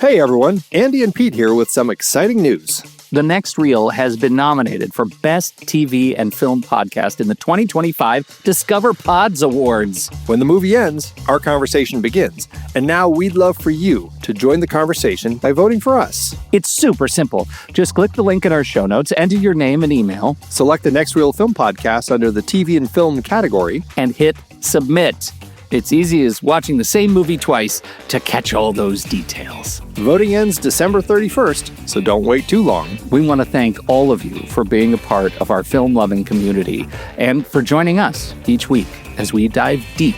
Hey everyone, Andy and Pete here with some exciting news. The Next Reel has been nominated for Best TV and Film Podcast in the 2025 Discover Pods Awards. When the movie ends, our conversation begins. And now we'd love for you to join the conversation by voting for us. It's super simple. Just click the link in our show notes, enter your name and email, select the Next Reel Film Podcast under the TV and Film category, and hit submit. It's easy as watching the same movie twice to catch all those details. Voting ends December 31st, so don't wait too long. We want to thank all of you for being a part of our film-loving community and for joining us each week as we dive deep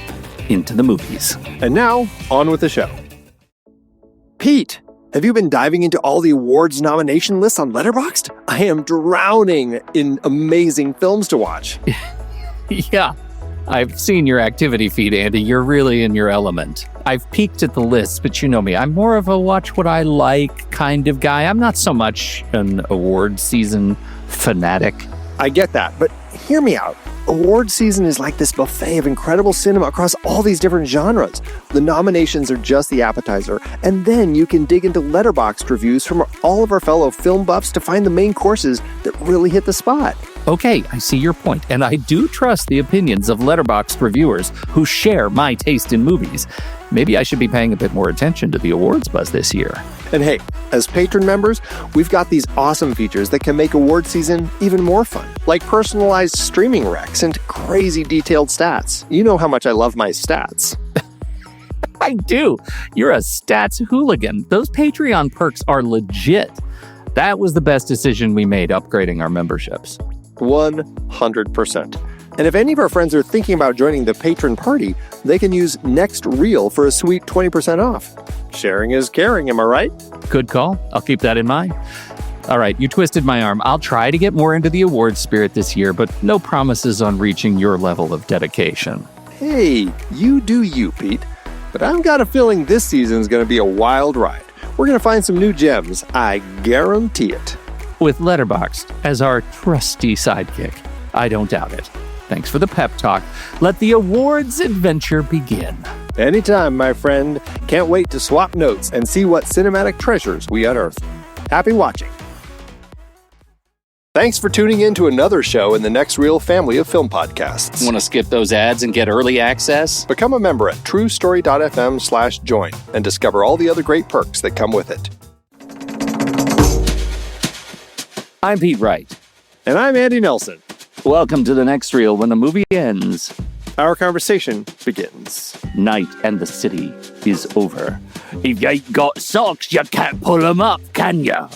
into the movies. And now, on with the show. Pete, have you been diving into all the awards nomination lists on Letterboxd? I am drowning in amazing films to watch. Yeah. I've seen your activity feed, Andy. You're really in your element. I've peeked at the list, but you know me. I'm more of a watch what I like kind of guy. I'm not so much an award season fanatic. I get that, but hear me out. Award season is like this buffet of incredible cinema across all these different genres. The nominations are just the appetizer, and then you can dig into Letterboxd reviews from all of our fellow film buffs to find the main courses that really hit the spot. Okay, I see your point, and I do trust the opinions of Letterboxd reviewers who share my taste in movies. Maybe I should be paying a bit more attention to the awards buzz this year. And hey, as patron members, we've got these awesome features that can make award season even more fun, like personalized streaming recs and crazy detailed stats. You know how much I love my stats. I do. You're a stats hooligan. Those Patreon perks are legit. That was the best decision we made upgrading our memberships. 100%. And if any of our friends are thinking about joining the patron party, they can use Next Reel for a sweet 20% off. Sharing is caring, am I right? Good call. I'll keep that in mind. All right, you twisted my arm. I'll try to get more into the awards spirit this year, but no promises on reaching your level of dedication. Hey, you do you, Pete. But I've got a feeling this season's going to be a wild ride. We're going to find some new gems. I guarantee it. With Letterboxd as our trusty sidekick. I don't doubt it. Thanks for the pep talk. Let the awards adventure begin. Anytime, my friend. Can't wait to swap notes and see what cinematic treasures we unearth. Happy watching. Thanks for tuning in to another show in the Next Reel family of film podcasts. Want to skip those ads and get early access? Become a member at truestory.fm/join and discover all the other great perks that come with it. I'm Pete Wright. And I'm Andy Nelson. Welcome to the Next Reel when the movie ends. Our conversation begins. Night and the city is over. If you ain't got socks, you can't pull them up, can ya?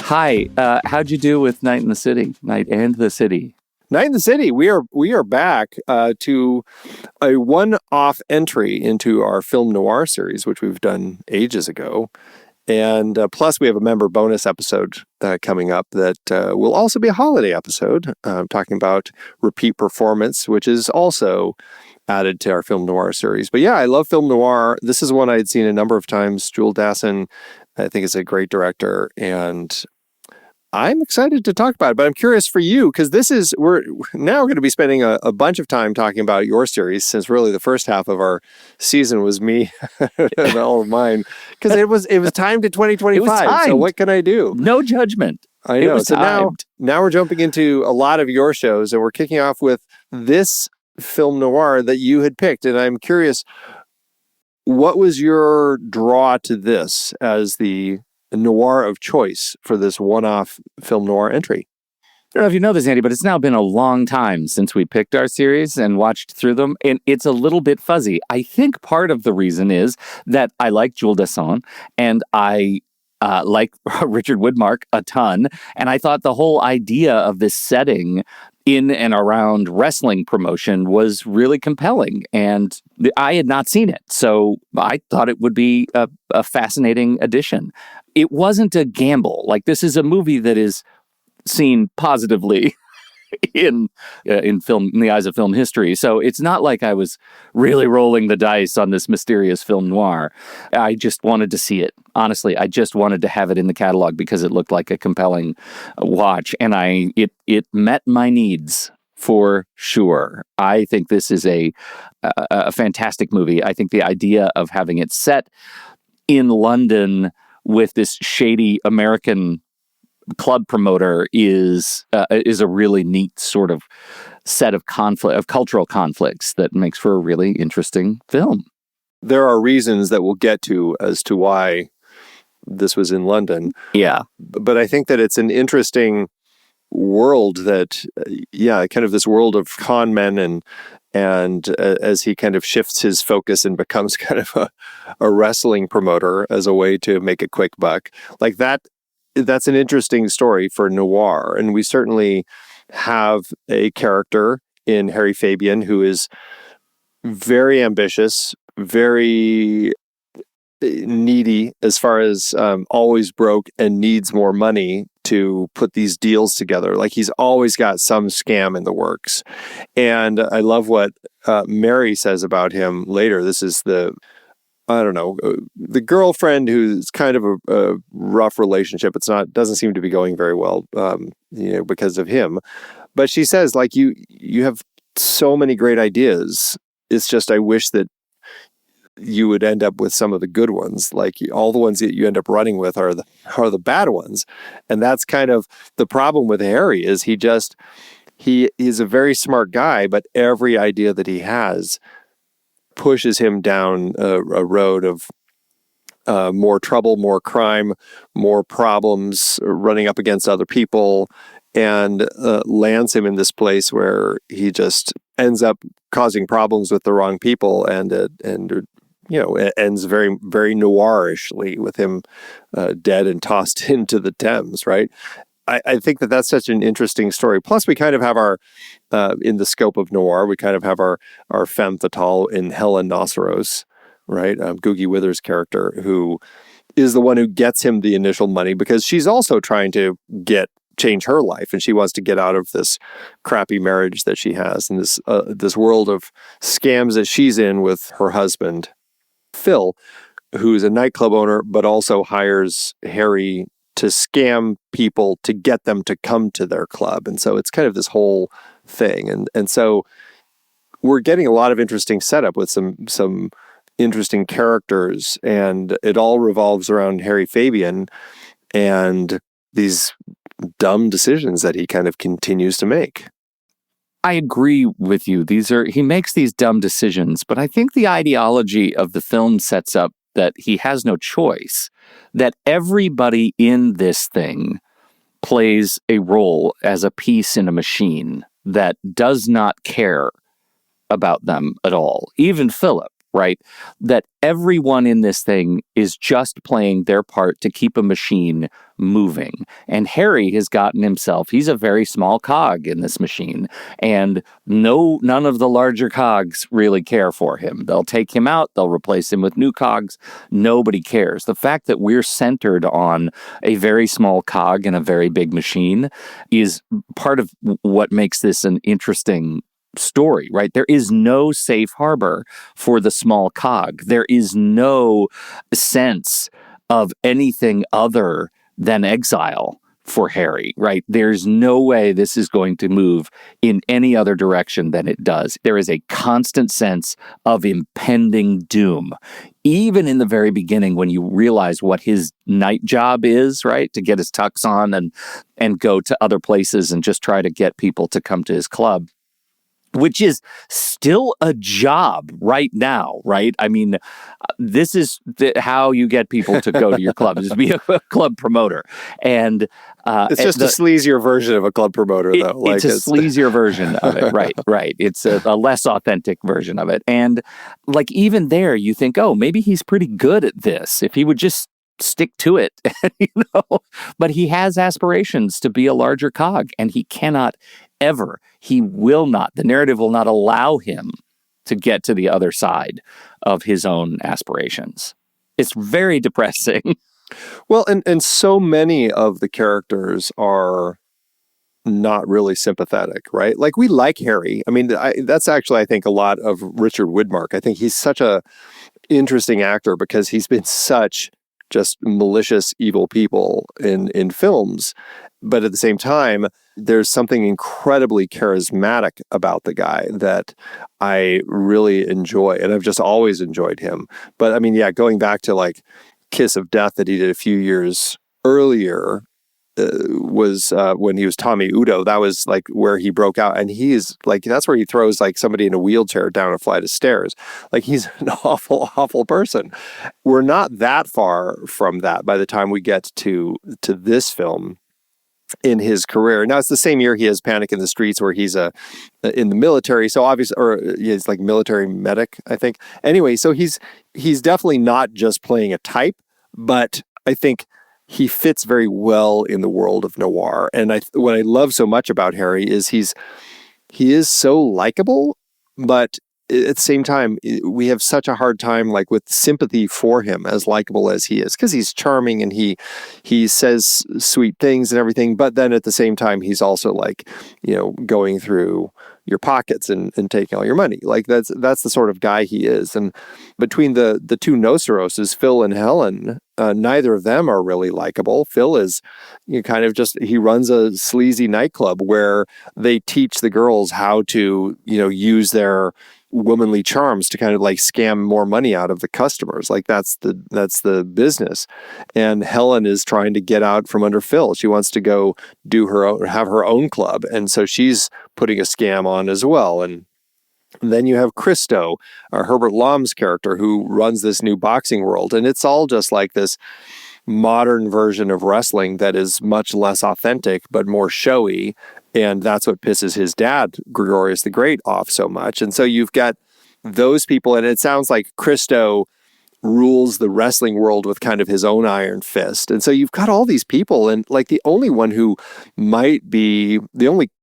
Hi, how'd you do with Night in the City? Night and the City. Night in the City. We are back to a one-off entry into our Film Noir series, which we've done ages ago. And plus, we have a member bonus episode coming up that will also be a holiday episode, talking about repeat performance, which is also added to our Film Noir series. But yeah, I love Film Noir. This is one I'd seen a number of times. Jules Dassin, I think, is a great director, and I'm excited to talk about it, but I'm curious for you, because we're now going to be spending a bunch of time talking about your series, since really the first half of our season was me and all of mine, because it was timed to 2025. So what can I do? No judgment. I know. So now we're jumping into a lot of your shows, and we're kicking off with this Film Noir that you had picked. And I'm curious, what was your draw to this as the noir of choice for this one-off Film Noir entry? I don't know if you know this, Andy, but it's now been a long time since we picked our series and watched through them, and it's a little bit fuzzy. I think part of the reason is that I like Jules Dassin, and I like Richard Widmark a ton, and I thought the whole idea of this setting in and around wrestling promotion was really compelling, and I had not seen it, so I thought it would be a fascinating addition. It wasn't a gamble. Like, this is a movie that is seen positively in film, in the eyes of film history. So it's not like I was really rolling the dice on this mysterious film noir. I just wanted to see it. Honestly, I just wanted to have it in the catalog because it looked like a compelling watch, and it met my needs. for sure. I think this is a fantastic movie. I think the idea of having it set in London with this shady American club promoter is a really neat sort of set of cultural conflicts that makes for a really interesting film. There are reasons that we'll get to as to why this was in London. Yeah. But I think that it's an interesting world that, kind of this world of con men and as he kind of shifts his focus and becomes kind of a wrestling promoter as a way to make a quick buck. Like that's an interesting story for noir. And we certainly have a character in Harry Fabian who is very ambitious, very needy as far as always broke and needs more money to put these deals together. Like he's always got some scam in the works. And I love what Mary says about him later. This is the girlfriend who's kind of a rough relationship. Doesn't seem to be going very well, because of him. But she says, like, you have so many great ideas. It's just, I wish that you would end up with some of the good ones. Like all the ones that you end up running with are the bad ones. And that's kind of the problem with Harry is he's a very smart guy, but every idea that he has pushes him down a road of more trouble, more crime, more problems, running up against other people, and lands him in this place where he just ends up causing problems with the wrong people, and it ends very, very noirishly with him dead and tossed into the Thames, right? I think that that's such an interesting story. Plus, we kind of have our, in the scope of noir, we kind of have our femme fatale in Helen Nosseros, right? Googie Withers' character, who is the one who gets him the initial money because she's also trying to change her life, and she wants to get out of this crappy marriage that she has and this world of scams that she's in with her husband, Phil, who's a nightclub owner, but also hires Harry to scam people to get them to come to their club. And so it's kind of this whole thing. And so we're getting a lot of interesting setup with some interesting characters, and it all revolves around Harry Fabian and these dumb decisions that he kind of continues to make. I agree with you. He makes these dumb decisions, but I think the ideology of the film sets up that he has no choice, that everybody in this thing plays a role as a piece in a machine that does not care about them at all. Even Philip, right? That everyone in this thing is just playing their part to keep a machine moving. And Harry has gotten himself, he's a very small cog in this machine. And none of the larger cogs really care for him. They'll take him out, they'll replace him with new cogs. Nobody cares. The fact that we're centered on a very small cog in a very big machine is part of what makes this an interesting story, right? There is no safe harbor for the small cog. There is no sense of anything other than exile for Harry, right? There's no way this is going to move in any other direction than it does. There is a constant sense of impending doom. Even in the very beginning, when you realize what his night job is, right? To get his tux on and go to other places and just try to get people to come to his club, which is still a job right now, right? I mean, this is how you get people to go to your club, is to be a club promoter. And it's just a sleazier version of a club promoter, though. It's a sleazier version of it, right. It's a less authentic version of it. And like even there, you think, oh, maybe he's pretty good at this. If he would just stick to it, But he has aspirations to be a larger cog, and he cannot ever. He will not. The narrative will not allow him to get to the other side of his own aspirations. It's very depressing. Well, and so many of the characters are not really sympathetic, right? Like we like Harry. I mean, that's actually, I think, a lot of Richard Widmark. I think he's such a interesting actor because he's been such just malicious, evil people in films. But at the same time, there's something incredibly charismatic about the guy that I really enjoy. And I've just always enjoyed him. But I mean, yeah, going back to like Kiss of Death that he did a few years earlier, was when he was Tommy Udo. That was like where he broke out, and he's like, that's where he throws like somebody in a wheelchair down a flight of stairs. Like, he's an awful person. We're not that far from that by the time we get to this film in his career. Now, it's the same year he has Panic in the Streets, where he's in the military. So obviously, or he's like military medic, I think. Anyway, so he's definitely not just playing a type, but I think he fits very well in the world of noir. And what I love so much about Harry is he is so likable, but at the same time, we have such a hard time like with sympathy for him, as likable as he is, because he's charming and he says sweet things and everything. But then at the same time, he's also like, going through your pockets and taking all your money. Like that's the sort of guy he is. And between the two Noceroses, Phil and Helen, neither of them are really likable. Phil is kind of just, he runs a sleazy nightclub where they teach the girls how to, use their womanly charms to kind of like scam more money out of the customers. Like that's the business. And Helen is trying to get out from under Phil. She wants to go have her own club. And so she's putting a scam on as well. And then you have Kristo, Herbert Lom's character, who runs this new boxing world. And it's all just like this modern version of wrestling that is much less authentic, but more showy. And that's what pisses his dad, Gregorius the Great, off so much. And so you've got those people, and it sounds like Kristo rules the wrestling world with kind of his own iron fist. And so you've got all these people, and like the only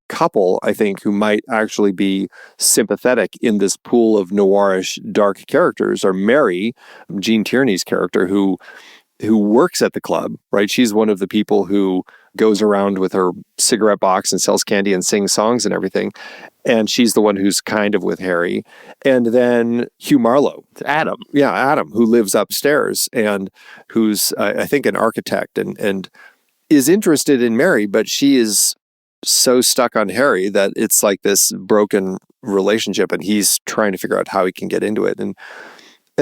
couple, I think, who might actually be sympathetic in this pool of noirish dark characters are Mary, Gene Tierney's character, who works at the club, right? She's one of the people who goes around with her cigarette box and sells candy and sings songs and everything. And she's the one who's kind of with Harry. And then Hugh Marlowe. Adam. Yeah, Adam, who lives upstairs and who's, I think, an architect and is interested in Mary, but she is so stuck on Harry that it's like this broken relationship, and he's trying to figure out how he can get into it. And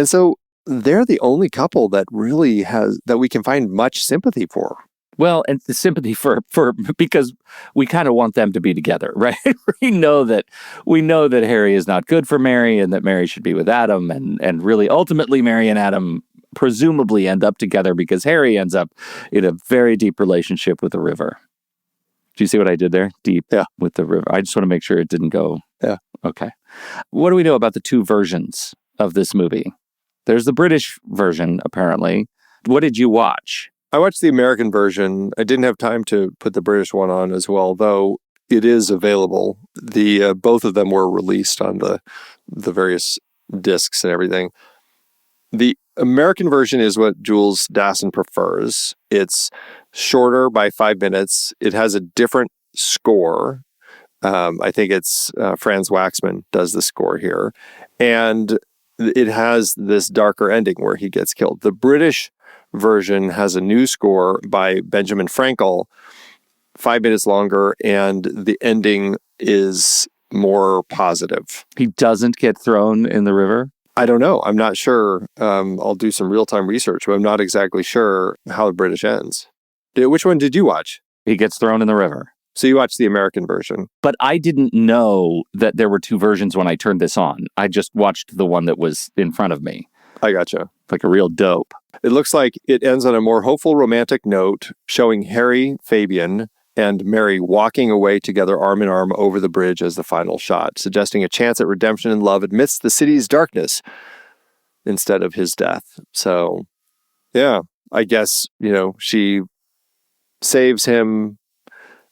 so they're the only couple that really that we can find much sympathy for. Well, and the sympathy for because we kind of want them to be together, right? we know that Harry is not good for Mary, and that Mary should be with Adam, and really ultimately Mary and Adam presumably end up together because Harry ends up in a very deep relationship with the river. Do you see what I did there? Deep, yeah, with the river. I just want to make sure it didn't go. Yeah. Okay. What do we know about the two versions of this movie? There's the British version, apparently. What did you watch? I watched the American version. I didn't have time to put the British one on as well, though it is available. Both of them were released on the various discs and everything. The American version is what Jules Dassin prefers. It's shorter by 5 minutes. It has a different score. I think it's Franz Waxman does the score here. And it has this darker ending where he gets killed. The British version has a new score by Benjamin Frankel, 5 minutes longer, and the ending is more positive. He doesn't get thrown in the river? I don't know. I'm not sure. I'll do some real-time research, but I'm not exactly sure how the British ends. Which one did you watch? He gets thrown in the river. So you watched the American version. But I didn't know that there were two versions when I turned this on. I just watched the one that was in front of me. I gotcha. Like a real dope. It looks like it ends on a more hopeful romantic note, showing Harry Fabian and Mary walking away together arm in arm over the bridge as the final shot, suggesting a chance at redemption and love amidst the city's darkness instead of his death. So, yeah, I guess, she saves him.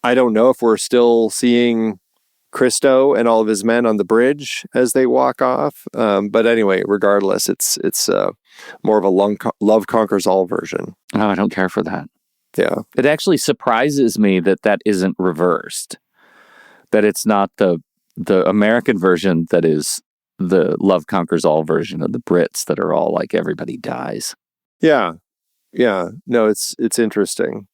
I don't know if we're still seeing Kristo and all of his men on the bridge as they walk off. But anyway, regardless, it's more of a love conquers all version. Oh, I don't care for that. Yeah. It actually surprises me that isn't reversed. That it's not the American version that is the love conquers all version of the Brits that are all like everybody dies. Yeah. Yeah, no, it's interesting.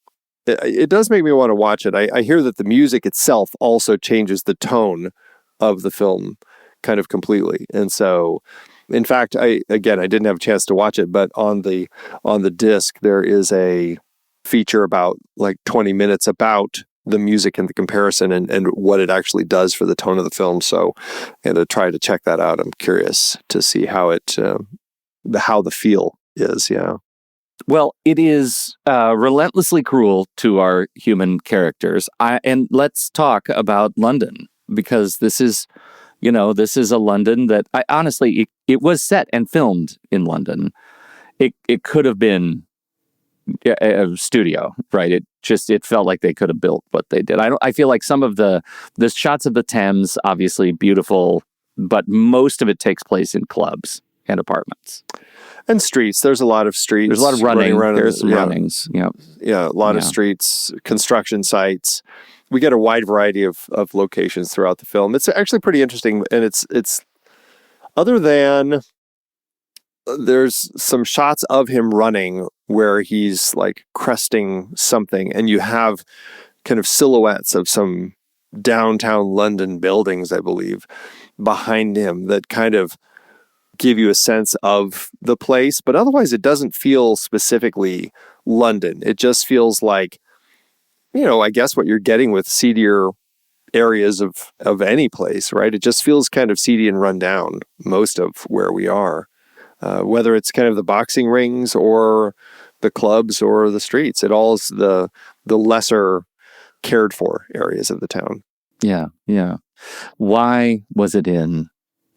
It does make me want to watch it. I hear that the music itself also changes the tone of the film kind of completely. And so, in fact, I didn't have a chance to watch it, but on the disc there is a feature about like 20 minutes about the music and the comparison and what it actually does for the tone of the film. So, and to try to check that out, I'm curious to see how the feel is. Yeah. Well, it is relentlessly cruel to our human characters. And let's talk about London, because this is a London that I honestly, it was set and filmed in London. It could have been a studio, right? It felt like they could have built what they did. I feel like some of the shots of the Thames, obviously beautiful, but most of it takes place in clubs and apartments. And streets. There's a lot of streets. There's a lot of running. There's some yeah. runnings. Yeah. Yeah. A lot of streets, construction sites. We get a wide variety of locations throughout the film. It's actually pretty interesting. And it's other than there's some shots of him running where he's like cresting something, and you have kind of silhouettes of some downtown London buildings, I believe, behind him that kind of give you a sense of the place, but otherwise it doesn't feel specifically London. It just feels like, I guess what you're getting with seedier areas of any place, right? It just feels kind of seedy and run down most of where we are, whether it's kind of the boxing rings or the clubs or the streets. It all is the lesser cared for areas of the town. Yeah, yeah. Why was it in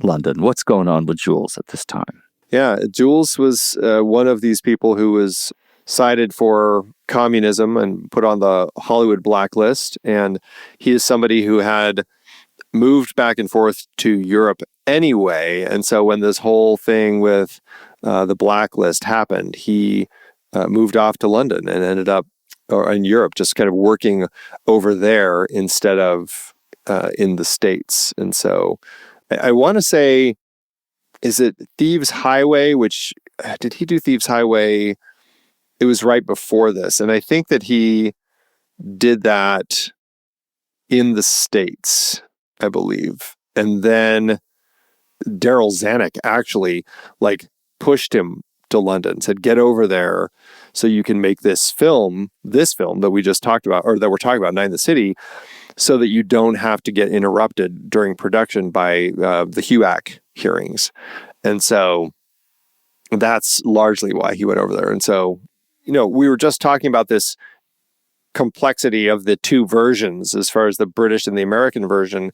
London? What's going on with Jules at this time? Yeah, Jules was one of these people who was cited for communism and put on the Hollywood blacklist. And he is somebody who had moved back and forth to Europe anyway. And so when this whole thing with the blacklist happened, he moved off to London and ended up in Europe, just kind of working over there instead of in the States. And so I want to say, is it Thieves Highway? Which did he do Thieves Highway? It was right before this. And I think that he did that in the States, I believe. And then Daryl Zanuck actually pushed him to London, said, get over there so you can make this film that we just talked about, or that we're talking about, Night in the City, so that you don't have to get interrupted during production by the HUAC hearings. And so that's largely why he went over there. And so, we were just talking about this complexity of the two versions as far as the British and the American version.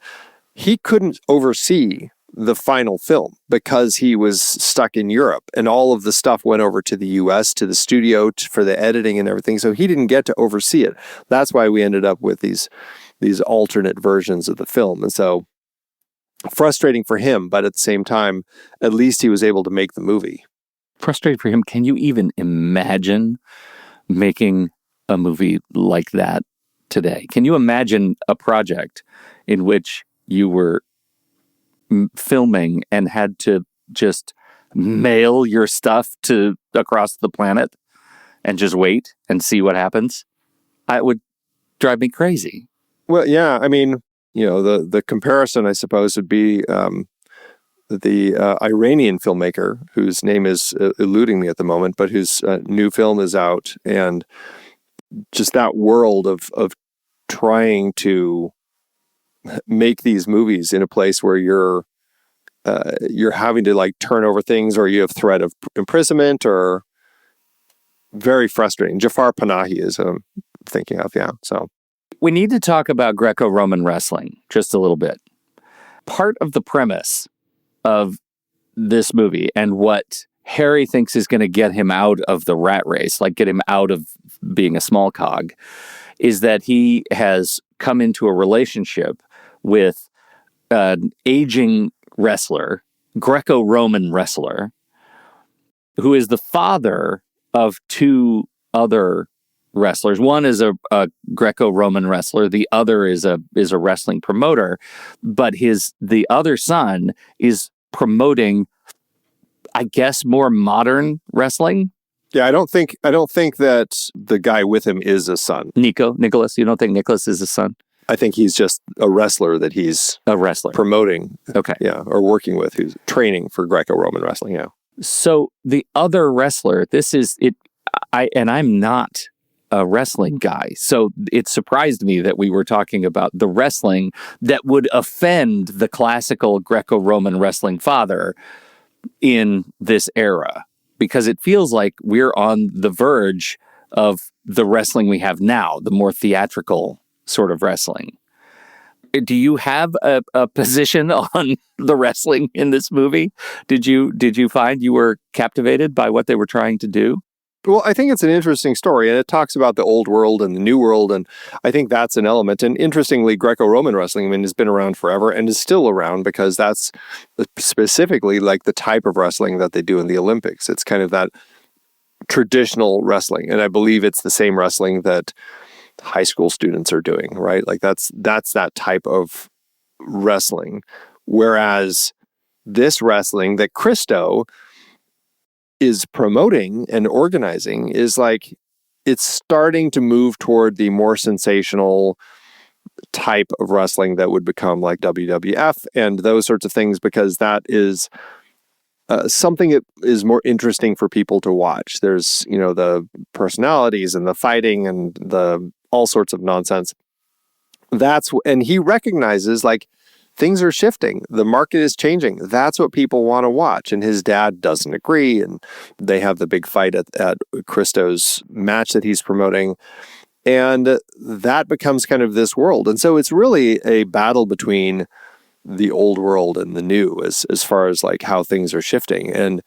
He couldn't oversee the final film because he was stuck in Europe, and all of the stuff went over to the US, to the studio for the editing and everything. So he didn't get to oversee it. That's why we ended up with these alternate versions of the film. And so frustrating for him, but at the same time, at least he was able to make the movie. Frustrating for him. Can you even imagine making a movie like that today? Can you imagine a project in which you were filming and had to just mail your stuff to across the planet and just wait and see what happens? It would drive me crazy. Well, yeah, I mean, the comparison, I suppose, would be the Iranian filmmaker whose name is eluding me at the moment, but whose new film is out, and just that world of trying to make these movies in a place where you're having to turn over things, or you have threat of imprisonment, or very frustrating. Jafar Panahi is thinking of, yeah. So we need to talk about Greco-Roman wrestling just a little bit. Part of the premise of this movie and what Harry thinks is going to get him out of the rat race, get him out of being a small cog, is that he has come into a relationship with an aging wrestler, Greco-Roman wrestler, who is the father of two other wrestlers. One is a Greco-Roman wrestler. The other is a wrestling promoter. But the other son is promoting, I guess, more modern wrestling. Yeah, I don't think that the guy with him is a son. Nicholas, you don't think Nicholas is his son? I think he's just a wrestler that he's A wrestler. promoting. Okay. Yeah, or working with, who's training for Greco-Roman wrestling. Yeah. So the other wrestler, this is it. I'm not a wrestling guy, so it surprised me that we were talking about the wrestling that would offend the classical Greco-Roman wrestling father in this era, because it feels like we're on the verge of the wrestling we have now, the more theatrical sort of wrestling. Do you have a position on the wrestling in this movie? Did you find you were captivated by what they were trying to do? Well, I think it's an interesting story, and it talks about the old world and the new world, and I think that's an element. And interestingly, Greco-Roman wrestling, I mean, has been around forever and is still around because that's specifically like the type of wrestling that they do in the Olympics. It's kind of that traditional wrestling, and I believe it's the same wrestling that high school students are doing, right? Like that's that type of wrestling. Whereas this wrestling that Kristo is promoting and organizing is like, it's starting to move toward the more sensational type of wrestling that would become like WWF and those sorts of things, because that is something that is more interesting for people to watch. There's, the personalities and the fighting and the all sorts of nonsense. And he recognizes like things are shifting. The market is changing. That's what people want to watch. And his dad doesn't agree. And they have the big fight at Kristo's match that he's promoting. And that becomes kind of this world. And so it's really a battle between the old world and the new as far as like how things are shifting. And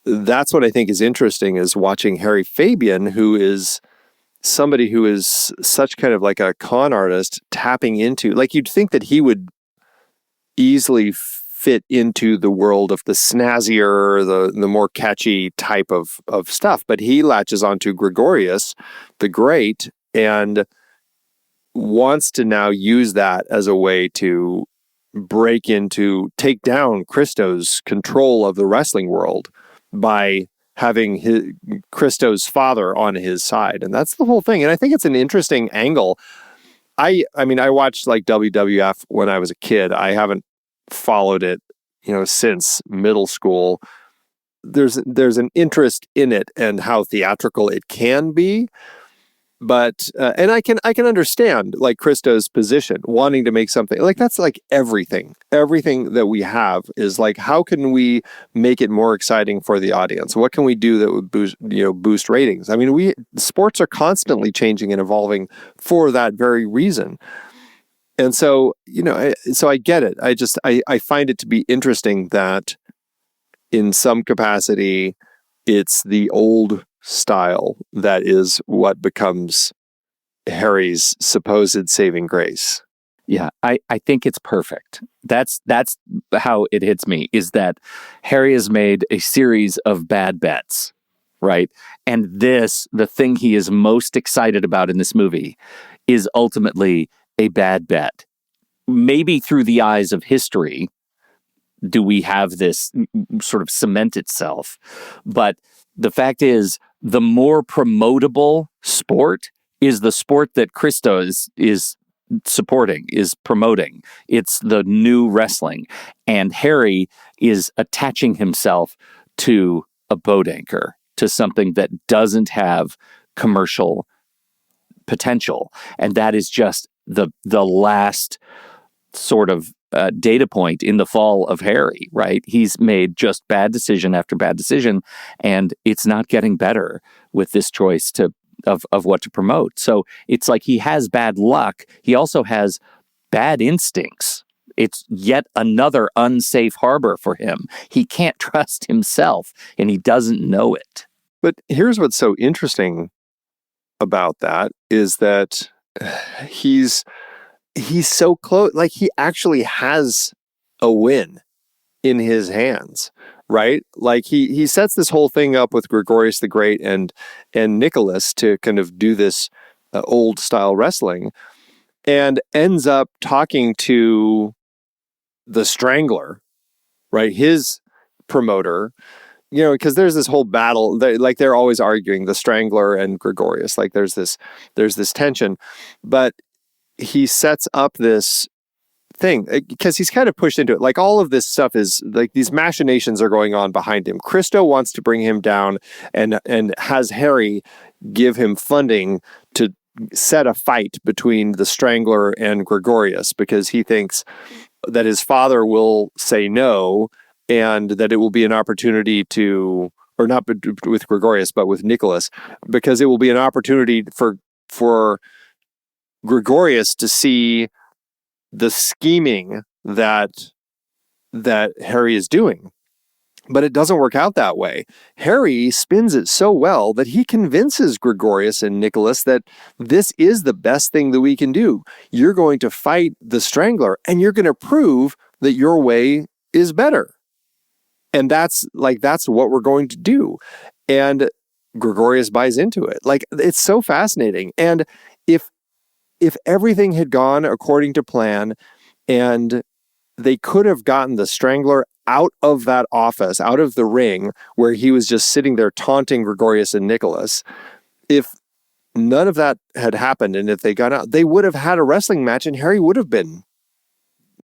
that's what I think is interesting, is watching Harry Fabian, who is somebody who is such kind of like a con artist, tapping into, like, you'd think that he would easily fit into the world of the snazzier, the more catchy type of stuff. But he latches onto Gregorius the Great and wants to now use that as a way to take down Kristo's control of the wrestling world by having Kristo's father on his side. And that's the whole thing. And I think it's an interesting angle. I mean, I watched like WWF when I was a kid. I haven't followed it, since middle school. There's an interest in it and how theatrical it can be. But and I can understand like Kristo's position, wanting to make something like that's like everything that we have is like, how can we make it more exciting for the audience? What can we do that would boost ratings? I mean, sports are constantly changing and evolving for that very reason. And so, so I get it. I find it to be interesting that in some capacity, it's the old style that is what becomes Harry's supposed saving grace. Yeah, I think it's perfect. That's how it hits me, is that Harry has made a series of bad bets, right? And the thing he is most excited about in this movie is ultimately a bad bet. Maybe through the eyes of history do we have this sort of cement itself. But the fact is, the more promotable sport is the sport that Kristo is supporting, is promoting. It's the new wrestling. And Harry is attaching himself to a boat anchor, to something that doesn't have commercial potential. And that is just the last sort of data point in the fall of Harry, right? He's made just bad decision after bad decision, and it's not getting better with this choice of what to promote. So it's like he has bad luck. He also has bad instincts. It's yet another unsafe harbor for him. He can't trust himself, and he doesn't know it. But here's what's so interesting about that is that he's so close. Like, he actually has a win in his hands, right? Like he sets this whole thing up with Gregorius the Great and Nicholas to kind of do this old style wrestling, and ends up talking to the Strangler, right? His promoter, because there's this whole battle. They're always arguing, the Strangler and Gregorius. Like there's this tension, but he sets up this thing because he's kind of pushed into it. Like all of this stuff is like these machinations are going on behind him. Kristo wants to bring him down and has Harry give him funding to set a fight between the Strangler and Gregorius because he thinks that his father will say no and that it will be an opportunity to, or not with Gregorius, but with Nicholas, because it will be an opportunity for Gregorius to see the scheming that Harry is doing. But it doesn't work out that way. Harry spins it so well that he convinces Gregorius and Nicholas that this is the best thing that we can do. You're going to fight the Strangler and you're going to prove that your way is better. And that's what we're going to do. And Gregorius buys into it. Like, it's so fascinating. And if everything had gone according to plan and they could have gotten the Strangler out of that office, out of the ring where he was just sitting there taunting Gregorius and Nicholas, if none of that had happened and if they got out, they would have had a wrestling match and Harry would have been,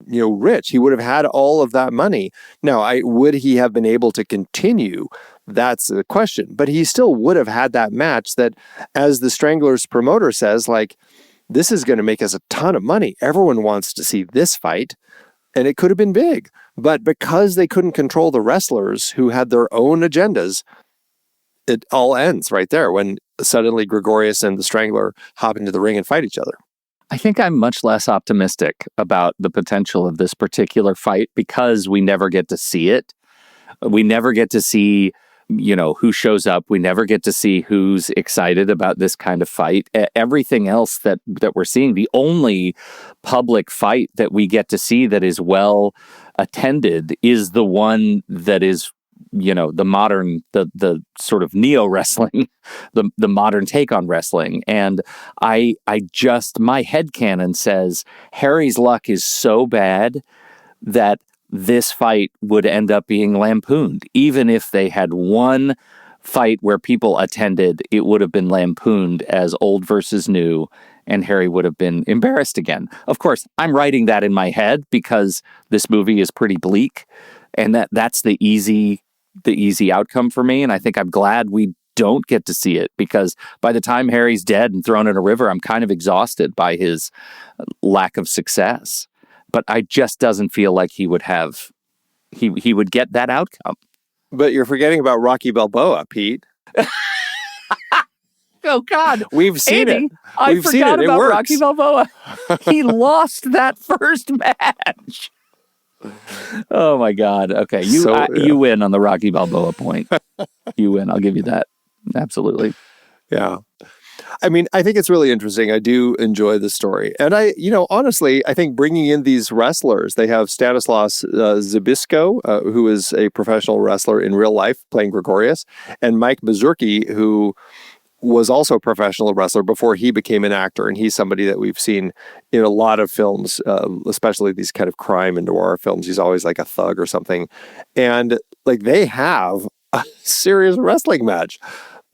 rich. He would have had all of that money. Now, would he have been able to continue? That's the question. But he still would have had that match that, as the Strangler's promoter says, like, this is going to make us a ton of money. Everyone wants to see this fight. And it could have been big. But because they couldn't control the wrestlers who had their own agendas, it all ends right there when suddenly Gregorius and the Strangler hop into the ring and fight each other. I think I'm much less optimistic about the potential of this particular fight because we never get to see it. We never get to see, who shows up. We never get to see who's excited about this kind of fight. Everything else that we're seeing, the only public fight that we get to see that is well attended is the one that is, the modern, the sort of neo wrestling, the modern take on wrestling. And my headcanon says Harry's luck is so bad that this fight would end up being lampooned. Even if they had one fight where people attended, it would have been lampooned as old versus new, and Harry would have been embarrassed again. Of course, I'm writing that in my head because this movie is pretty bleak, and that's the easy outcome for me. And I think I'm glad we don't get to see it because by the time Harry's dead and thrown in a river, I'm kind of exhausted by his lack of success. But I just doesn't feel like he would get that outcome. But you're forgetting about Rocky Balboa, Pete. Oh, God. We've seen Andy, it. I We've seen forgot it. It about works. Rocky Balboa. He lost that first match. Oh, my God. Okay. You win on the Rocky Balboa point. You win. I'll give you that. Absolutely. Yeah. I mean, I think it's really interesting. I do enjoy the story. And honestly, I think bringing in these wrestlers, they have Stanislaus Zbyszko, who is a professional wrestler in real life playing Gregorius, and Mike Mazurki, who was also a professional wrestler before he became an actor. And he's somebody that we've seen in a lot of films, especially these kind of crime and noir films. He's always like a thug or something. And like they have a serious wrestling match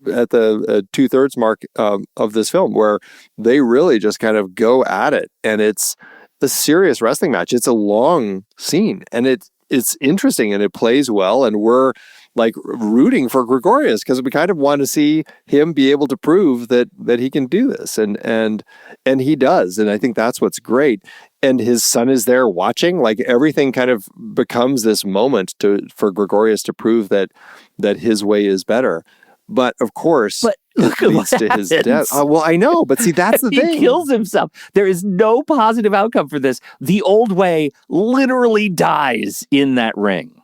at the 2/3 mark of this film where they really just kind of go at it. And it's a serious wrestling match. It's a long scene and it's interesting and it plays well. And we're like rooting for Gregorius because we kind of want to see him be able to prove that he can do this. And he does. And I think that's what's great. And his son is there watching. Like everything kind of becomes this moment for Gregorius to prove that his way is better. But of course, it leads to his death. Oh, well, I know, but see, that's the thing. He kills himself. There is no positive outcome for this. The old way literally dies in that ring.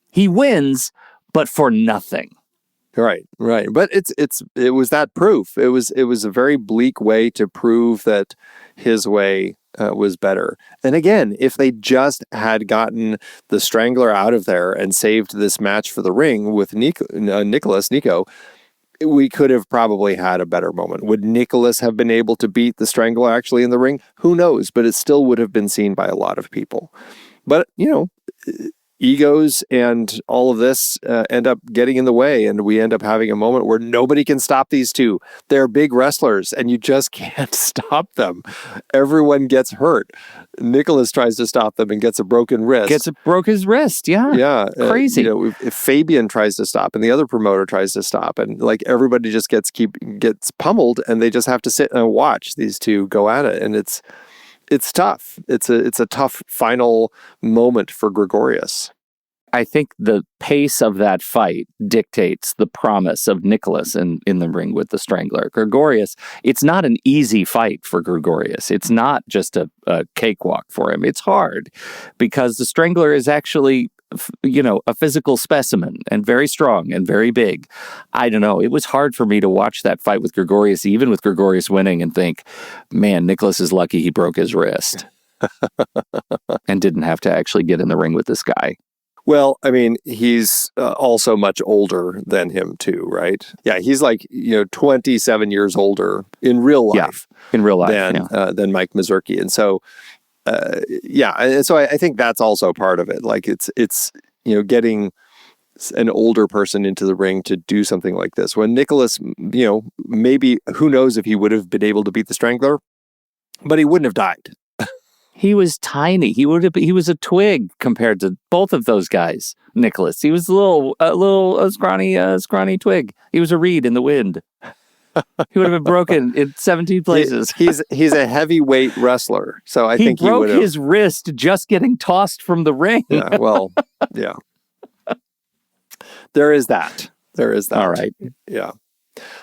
He wins, but for nothing. Right. But it was that proof. It was a very bleak way to prove that his way was better. And again, if they just had gotten the Strangler out of there and saved this match for the ring with Nico, we could have probably had a better moment. Would Nicholas have been able to beat the Strangler actually in the ring? Who knows? But it still would have been seen by a lot of people. But, egos and all of this end up getting in the way, and we end up having a moment where nobody can stop these two. They're big wrestlers, and you just can't stop them. Everyone gets hurt. Nicholas tries to stop them and gets a broken wrist. Broke his wrist. Yeah. Yeah. Crazy. If Fabian tries to stop and the other promoter tries to stop, and like everybody just gets pummeled, and they just have to sit and watch these two go at it. And it's tough. It's a tough final moment for Gregorius. I think the pace of that fight dictates the promise of Nicholas in the ring with the Strangler. Gregorius, it's not an easy fight for Gregorius. It's not just a cakewalk for him. It's hard because the Strangler is actually, a physical specimen and very strong and very big. I don't know. It was hard for me to watch that fight with Gregorius, even with Gregorius winning, and think, man, Nicholas is lucky he broke his wrist and didn't have to actually get in the ring with this guy. Well, I mean, he's also much older than him too, right? Yeah, he's like 27 years older in real life. Yeah, in real life, than Mike Mazurki, and so and so I think that's also part of it. Like it's getting an older person into the ring to do something like this. When Nicholas, maybe who knows if he would have been able to beat the Strangler, but he wouldn't have died. He was tiny. He was a twig compared to both of those guys. Nicholas, he was a scrawny twig. He was a reed in the wind. He would have been broken in 17 places. He's a heavyweight wrestler, so I think he broke his wrist just getting tossed from the ring. Yeah, well, yeah. There is that. All right. Yeah.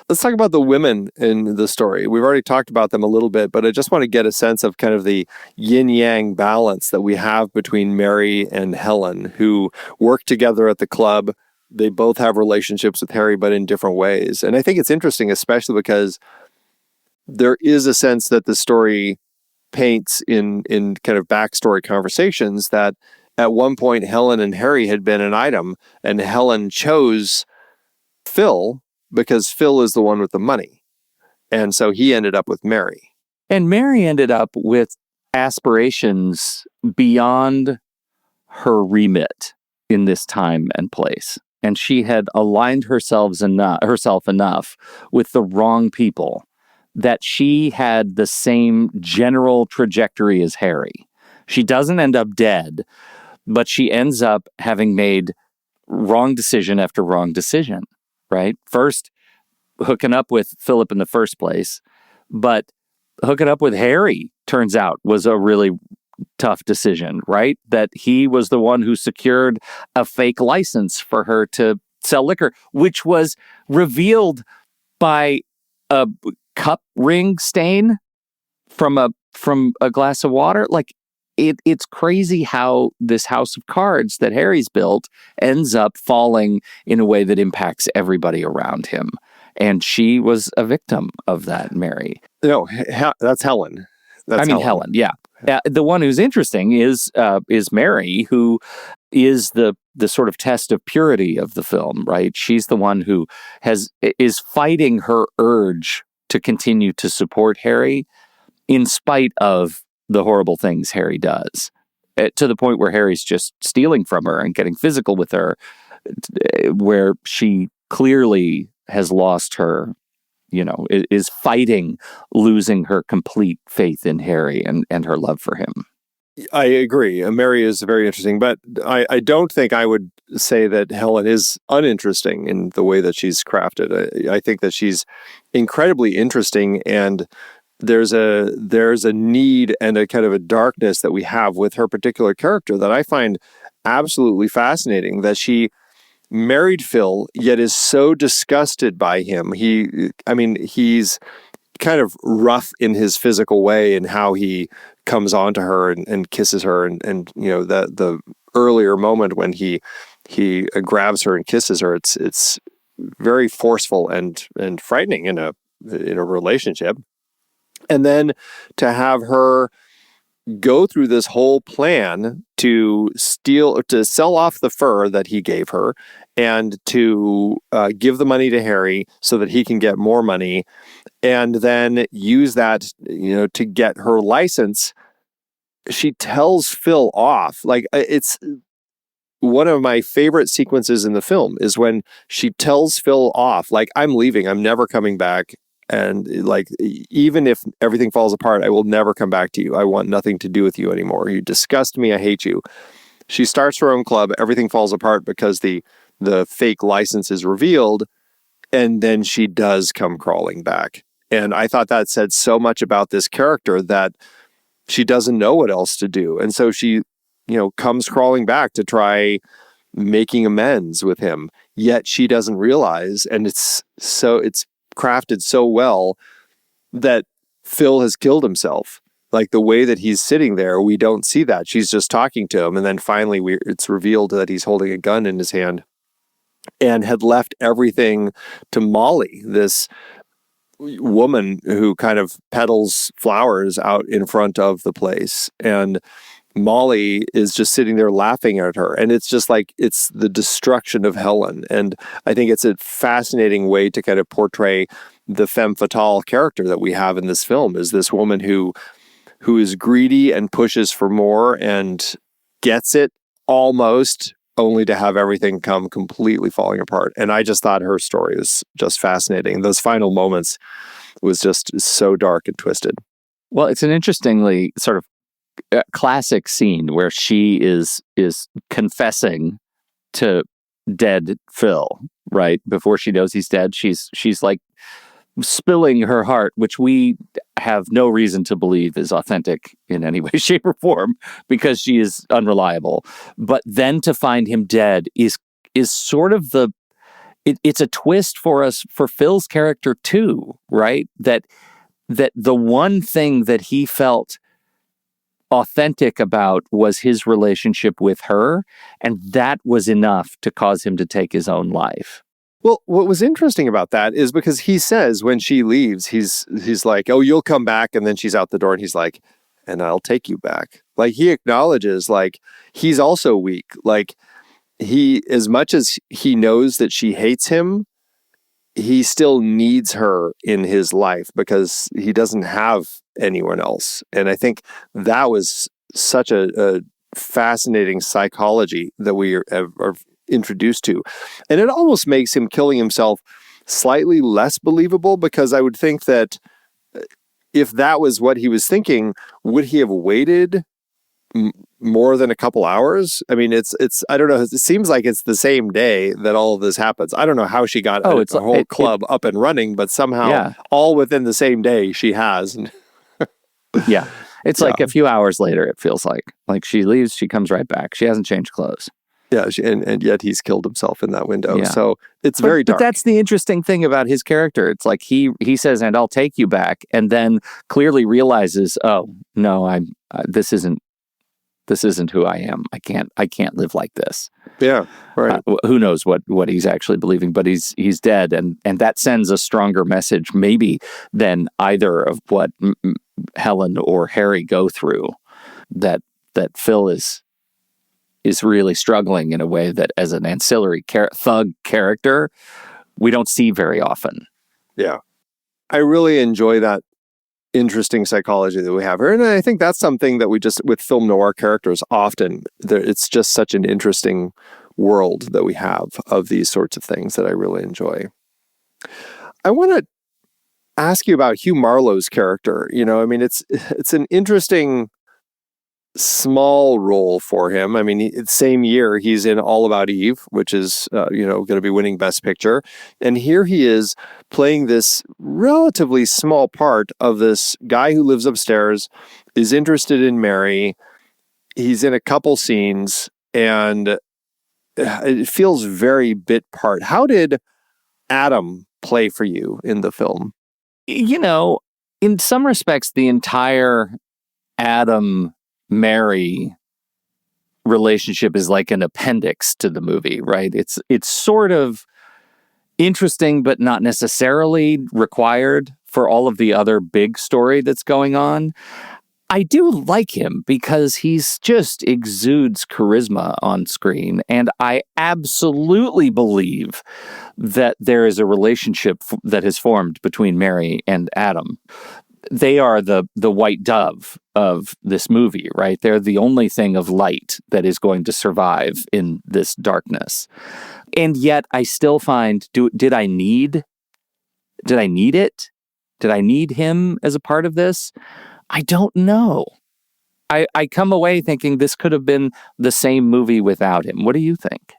Let's talk about the women in the story. We've already talked about them a little bit, but I just want to get a sense of kind of the yin-yang balance that we have between Mary and Helen, who work together at the club. They both have relationships with Harry, but in different ways. And I think it's interesting, especially because there is a sense that the story paints in kind of backstory conversations that at one point Helen and Harry had been an item, and Helen chose Phil because Phil is the one with the money. And so he ended up with Mary. And Mary ended up with aspirations beyond her remit in this time and place. And she had aligned herself enough with the wrong people that she had the same general trajectory as Harry. She doesn't end up dead, but she ends up having made wrong decision after wrong decision. Right? First, hooking up with Philip in the first place, but hooking up with Harry, turns out, was a really tough decision, right? That he was the one who secured a fake license for her to sell liquor, which was revealed by a cup ring stain from a glass of water. Like, it's crazy how this house of cards that Harry's built ends up falling in a way that impacts everybody around him. And she was a victim of that, Mary. No, that's Helen. Helen, yeah. The one who's interesting is Mary, who is the sort of test of purity of the film, right? She's the one who is fighting her urge to continue to support Harry in spite of the horrible things Harry does, to the point where Harry's just stealing from her and getting physical with her, where she clearly has lost her, is fighting losing her complete faith in Harry and her love for him. I agree. Mary is very interesting, but I don't think I would say that Helen is uninteresting in the way that she's crafted. I think that she's incredibly interesting, and there's a need and a kind of a darkness that we have with her particular character that I find absolutely fascinating, that she married Phil, yet is so disgusted by him. He's kind of rough in his physical way and how he comes on to her and kisses her. And the earlier moment when he grabs her and kisses her, it's very forceful and frightening in a relationship. And then to have her go through this whole plan to sell off the fur that he gave her and to give the money to Harry so that he can get more money, and then use that, to get her license. She tells Phil off. Like, it's one of my favorite sequences in the film is when she tells Phil off, like, I'm leaving, I'm never coming back. And like, even if everything falls apart, I will never come back to you. I want nothing to do with you anymore. You disgust me. I hate you. She starts her own club. Everything falls apart because the fake license is revealed. And then she does come crawling back. And I thought that said so much about this character that she doesn't know what else to do. And so she, comes crawling back to try making amends with him. Yet she doesn't realize, and it's crafted so well that Phil has killed himself. Like the way that he's sitting there, we don't see that. She's just talking to him. And then finally it's revealed that he's holding a gun in his hand and had left everything to Molly, this woman who kind of peddles flowers out in front of the place. And Molly is just sitting there laughing at her. And it's just like, it's the destruction of Helen. And I think it's a fascinating way to kind of portray the femme fatale character that we have in this film, is this woman who is greedy and pushes for more and gets it almost, only to have everything come completely falling apart. And I just thought her story was just fascinating. Those final moments was just so dark and twisted. Well, it's an interestingly sort of classic scene where she is confessing to dead Phil, right? Before she knows he's dead, she's like spilling her heart, which we have no reason to believe is authentic in any way, shape, or form, because she is unreliable. But then to find him dead is sort of it's a twist for us, for Phil's character too, right? That the one thing that he felt authentic about was his relationship with her, and that was enough to cause him to take his own life. Well, what was interesting about that is because he says when she leaves, he's like, oh, you'll come back. And then she's out the door and he's like, and I'll take you back. Like, he acknowledges, like, he's also weak. Like, he, as much as he knows that she hates him, he still needs her in his life because he doesn't have anyone else. And I think that was such a fascinating psychology that we are introduced to. And it almost makes him killing himself slightly less believable, because I would think that if that was what he was thinking, would he have waited more than a couple hours? I mean, it's I don't know. It seems like it's the same day that all of this happens. I don't know how she got a whole club up and running, but somehow all within the same day she has. Yeah. It's like a few hours later, it feels like she leaves, she comes right back. She hasn't changed clothes. Yeah, and yet he's killed himself in that window. Yeah. So it's very dark. But that's the interesting thing about his character. It's like he says, and I'll take you back, and then clearly realizes, oh, no, this isn't who I am. I can't live like this. Yeah, right. Who knows what he's actually believing, but he's dead, and that sends a stronger message maybe than either of what Helen or Harry go through, that Phil is really struggling in a way that, as an ancillary thug character, we don't see very often. Yeah. I really enjoy that interesting psychology that we have here. And I think that's something that we just, with film noir characters, often, it's just such an interesting world that we have of these sorts of things that I really enjoy. I want to ask you about Hugh Marlowe's character. I mean, it's an interesting small role for him. I mean, same year he's in All About Eve, which is going to be winning Best Picture, and here he is playing this relatively small part of this guy who lives upstairs, is interested in Mary. He's in a couple scenes, and it feels very bit part. How did Adam play for you in the film? In some respects, the entire Adam Mary relationship is like an appendix to the movie, right? It's sort of interesting, but not necessarily required for all of the other big story that's going on. I do like him because he's just exudes charisma on screen, and I absolutely believe that there is a relationship that has formed between Mary and Adam. they are the white dove of this movie, right? They're the only thing of light that is going to survive in this darkness. And yet I still find, did I need it? Did I need him as a part of this? I don't know. I come away thinking this could have been the same movie without him. What do you think?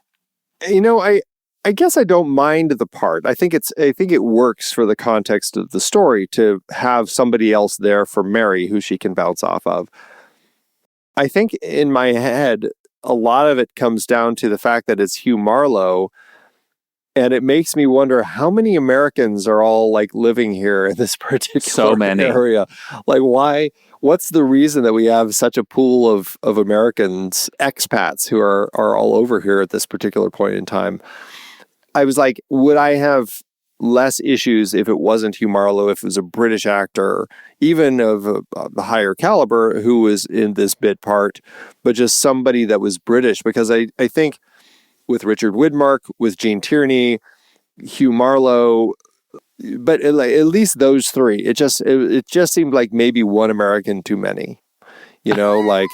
I guess I don't mind the part. I think it works for the context of the story to have somebody else there for Mary who she can bounce off of. I think in my head, a lot of it comes down to the fact that it's Hugh Marlowe, and it makes me wonder how many Americans are all like living here in this particular area. Like, why? What's the reason that we have such a pool of Americans, expats who are all over here at this particular point in time? I was like, would I have less issues if it wasn't Hugh Marlowe, if it was a British actor, even of the higher caliber, who was in this bit part, but just somebody that was British? Because I think with Richard Widmark, with Gene Tierney, Hugh Marlowe, but at least those three, it just seemed like maybe one American too many, like.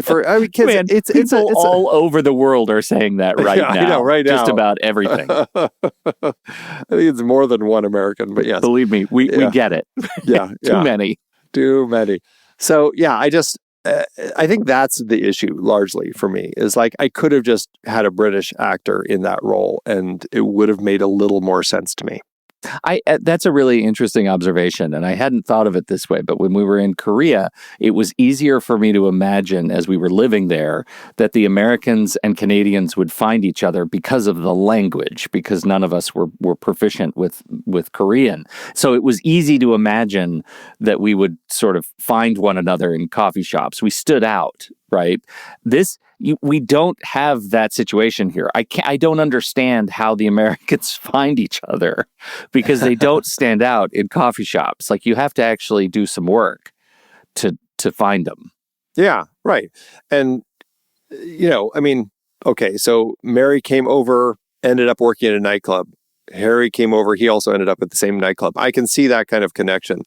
Man, it's all over the world are saying that now. I know, right now. Just about everything. I think it's more than one American, but yes. Believe me, we get it. Yeah. Too many. So, yeah, I think that's the issue largely for me, is like I could have just had a British actor in that role and it would have made a little more sense to me. That's a really interesting observation, and I hadn't thought of it this way, but when we were in Korea, it was easier for me to imagine as we were living there that the Americans and Canadians would find each other because of the language, because none of us were proficient with Korean. So it was easy to imagine that we would sort of find one another in coffee shops. We stood out, right? We don't have that situation here. I don't understand how the Americans find each other because they don't stand out in coffee shops. Like, you have to actually do some work to find them. Yeah, right. And, okay, so Mary came over, ended up working at a nightclub. Harry came over. He also ended up at the same nightclub. I can see that kind of connection.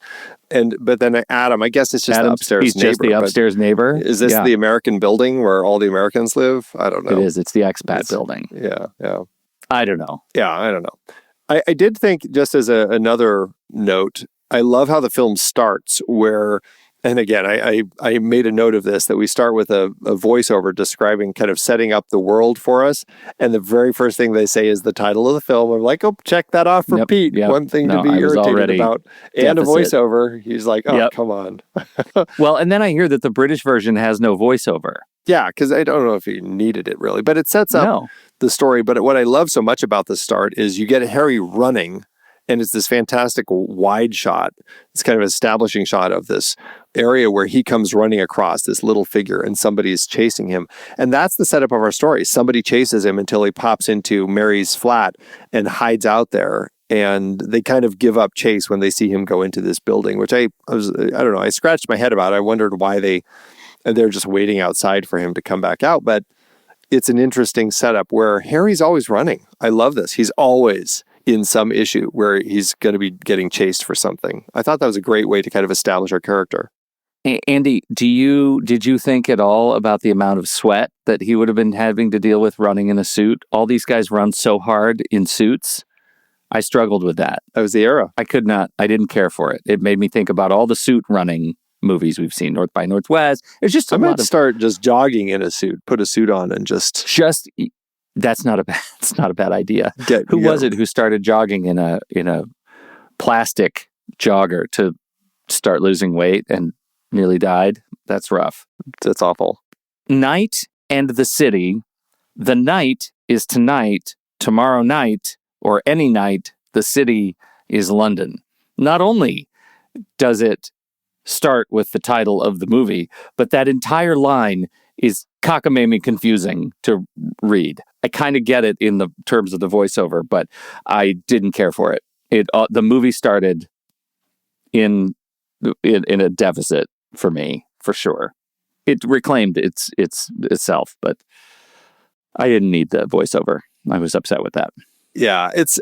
But then Adam, I guess it's just the upstairs he's neighbor. Just the upstairs neighbor. Is this the American building where all the Americans live? I don't know. It is. It's the expat building. Yeah. I don't know. Yeah, I don't know. I did think, just as another note, I love how the film starts where, and again, I made a note of this, that we start with a voiceover describing, kind of setting up the world for us. And the very first thing they say is the title of the film. I'm like, oh, check that off for Pete. Yep. One thing to be irritated about. And a voiceover. He's like, oh, come on. Well, and then I hear that the British version has no voiceover. Yeah, because I don't know if he needed it really, but it sets up the story. But what I love so much about the start is you get Harry running, and it's this fantastic wide shot. It's kind of an establishing shot of this area where he comes running across, this little figure, and somebody is chasing him. And that's the setup of our story. Somebody chases him until he pops into Mary's flat and hides out there. And they kind of give up chase when they see him go into this building, which I don't know, I scratched my head about. I wondered why they're just waiting outside for him to come back out. But it's an interesting setup where Harry's always running. I love this. He's always in some issue where he's going to be getting chased for something. I thought that was a great way to kind of establish our character. Andy, did you think at all about the amount of sweat that he would have been having to deal with running in a suit? All these guys run so hard in suits. I struggled with that. That was the era. I didn't care for it. It made me think about all the suit running movies we've seen, North by Northwest. It's just I might start just jogging in a suit, put a suit on and just that's not a bad idea. Who was it who started jogging in a plastic jogger to start losing weight and nearly died? That's rough. That's awful. Night and the city. The night is tonight, tomorrow night, or any night. The city is London. Not only does it start with the title of the movie, but that entire line is cockamamie confusing to read. I kind of get it in the terms of the voiceover, but I didn't care for it. The movie started in a deficit for me, for sure. It reclaimed itself, but I didn't need the voiceover. I was upset with that. Yeah, it's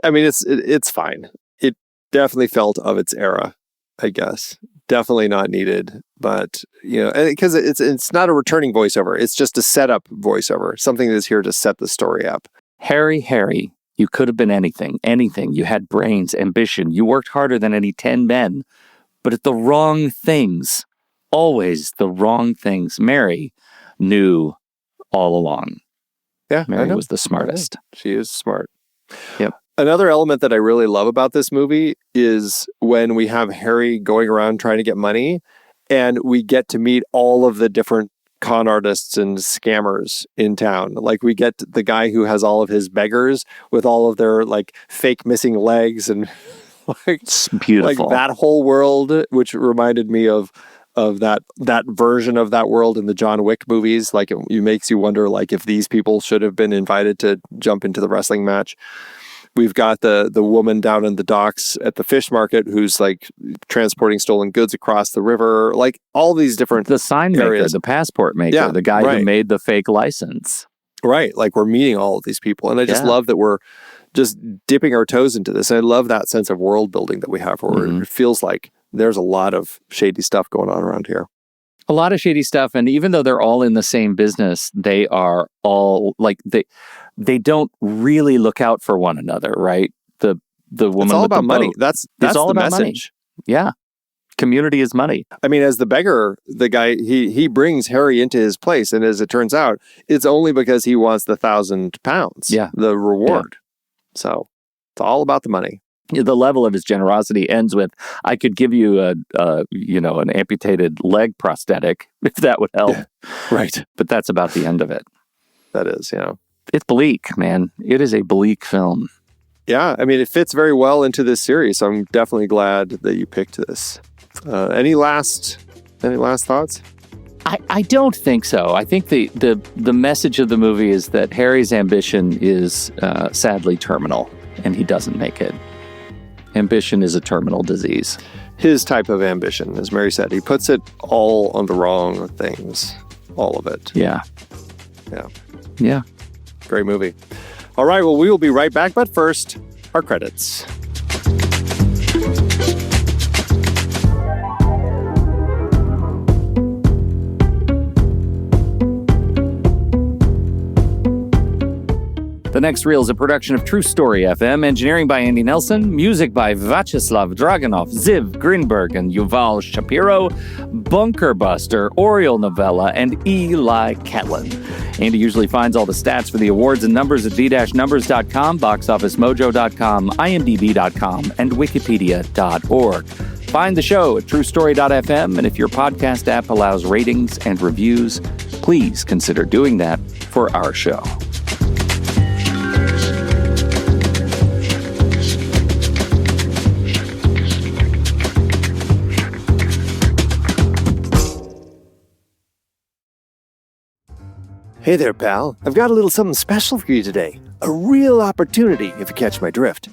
fine. It definitely felt of its era. I guess. Definitely not needed, but because it's not a returning voiceover. It's just a setup voiceover, something that's here to set the story up. Harry, you could have been anything. You had brains, ambition. You worked harder than any 10 men, but at the wrong things. Always the wrong things. Mary knew all along. Yeah, Mary was the smartest. She is smart. Yep. Another element that I really love about this movie is when we have Harry going around trying to get money, and we get to meet all of the different con artists and scammers in town. Like, we get the guy who has all of his beggars with all of their like fake missing legs and like, it's beautiful. Like that whole world, which reminded me of that version of that world in the John Wick movies. Like, it makes you wonder, like, if these people should have been invited to jump into the wrestling match. We've got the woman down in the docks at the fish market who's like transporting stolen goods across the river. Like, all these different the sign maker, the passport maker, the guy who made the fake license. Right. Like, we're meeting all of these people. And I just love that we're just dipping our toes into this. And I love that sense of world building that we have, where it feels like there's a lot of shady stuff going on around here. A lot of shady stuff. And even though they're all in the same business, they are all like, they don't really look out for one another, right? The woman it's all with about the money. boat, That's all the about message. Money. Yeah. Community is money. I mean, as the beggar, the guy, he brings Harry into his place. And as it turns out, it's only because he wants the £1,000. Yeah. The reward. Yeah. So it's all about the money. The level of his generosity ends with, I could give you an amputated leg prosthetic if that would help. Right. But that's about the end of it. That is, It's bleak, man. It is a bleak film. Yeah. I mean, it fits very well into this series. So I'm definitely glad that you picked this. Any last thoughts? I don't think so. I think the message of the movie is that Harry's ambition is sadly terminal, and he doesn't make it. Ambition is a terminal disease. His type of ambition, as Mary said, he puts it all on the wrong things. All of it. Yeah. Yeah. Yeah. Great movie. All right, well, we will be right back, but first, our credits. The Next Reel is a production of True Story FM, engineering by Andy Nelson, music by Vyacheslav Dragunov, Ziv Grinberg and Yuval Shapiro, Bunker Buster, Oriole Novella, and Eli Catlin. Andy usually finds all the stats for the awards and numbers at v-numbers.com, boxofficemojo.com, imdb.com, and wikipedia.org. Find the show at truestory.fm, and if your podcast app allows ratings and reviews, please consider doing that for our show. Hey there, pal. I've got a little something special for you today. A real opportunity, if you catch my drift.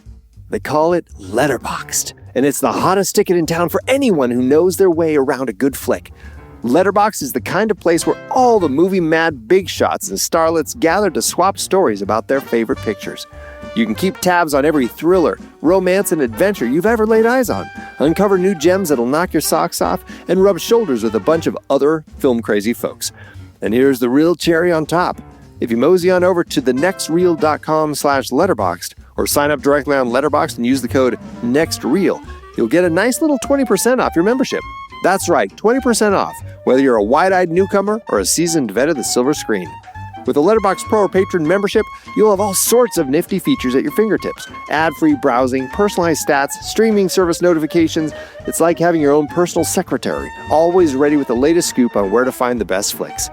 They call it Letterboxd, and it's the hottest ticket in town for anyone who knows their way around a good flick. Letterboxd is the kind of place where all the movie-mad big shots and starlets gather to swap stories about their favorite pictures. You can keep tabs on every thriller, romance, and adventure you've ever laid eyes on, uncover new gems that'll knock your socks off, and rub shoulders with a bunch of other film-crazy folks. And here's the real cherry on top. If you mosey on over to thenextreel.com/letterboxd or sign up directly on Letterboxd and use the code NEXTREEL, you'll get a nice little 20% off your membership. That's right, 20% off, whether you're a wide-eyed newcomer or a seasoned vet of the silver screen. With a Letterboxd Pro or Patron membership, you'll have all sorts of nifty features at your fingertips. Ad-free browsing, personalized stats, streaming service notifications. It's like having your own personal secretary, always ready with the latest scoop on where to find the best flicks.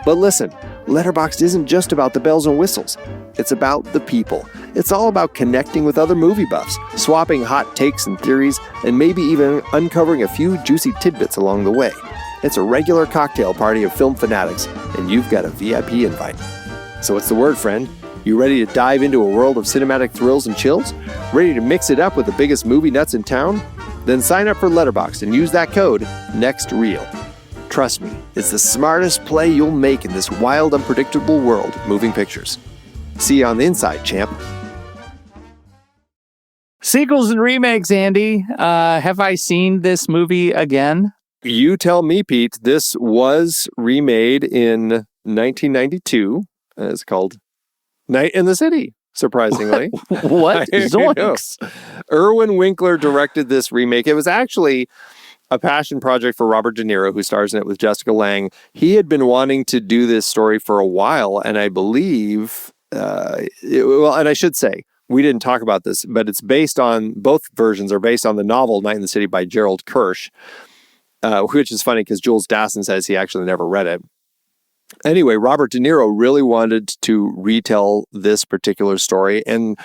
But listen, Letterboxd isn't just about the bells and whistles. It's about the people. It's all about connecting with other movie buffs, swapping hot takes and theories, and maybe even uncovering a few juicy tidbits along the way. It's a regular cocktail party of film fanatics, and you've got a VIP invite. So what's the word, friend? You ready to dive into a world of cinematic thrills and chills? Ready to mix it up with the biggest movie nuts in town? Then sign up for Letterboxd and use that code NEXTREEL. Trust me, it's the smartest play you'll make in this wild, unpredictable world of moving pictures. See you on the inside, champ. Sequels and remakes, Andy. Have I seen this movie again? You tell me, Pete. This was remade in 1992. It's called Night in the City, surprisingly. What? Zoinks. Irwin Winkler directed this remake. It was actually a passion project for Robert De Niro, who stars in it with Jessica Lange. He had been wanting to do this story for a while, and I believe, and I should say, we didn't talk about this, but it's based on, both versions are based on the novel Night in the City by Gerald Kirsch, which is funny because Jules Dassin says he actually never read it. Anyway, Robert De Niro really wanted to retell this particular story, and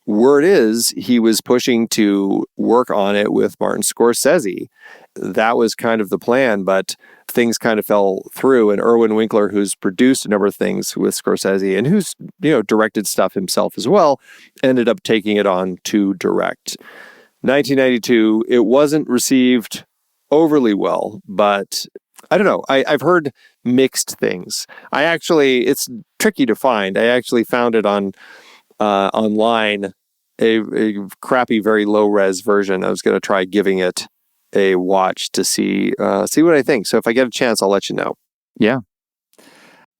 word is he was pushing to work on it with Martin Scorsese. That was kind of the plan, but things kind of fell through, and Irwin Winkler, who's produced a number of things with Scorsese and who's, directed stuff himself as well, ended up taking it on to direct. 1992, it wasn't received overly well, but I don't know. I've heard mixed things. It's tricky to find. I actually found it on online, a crappy, very low-res version. I was going to try giving it a watch to see what I think. So if I get a chance, I'll let you know. Yeah.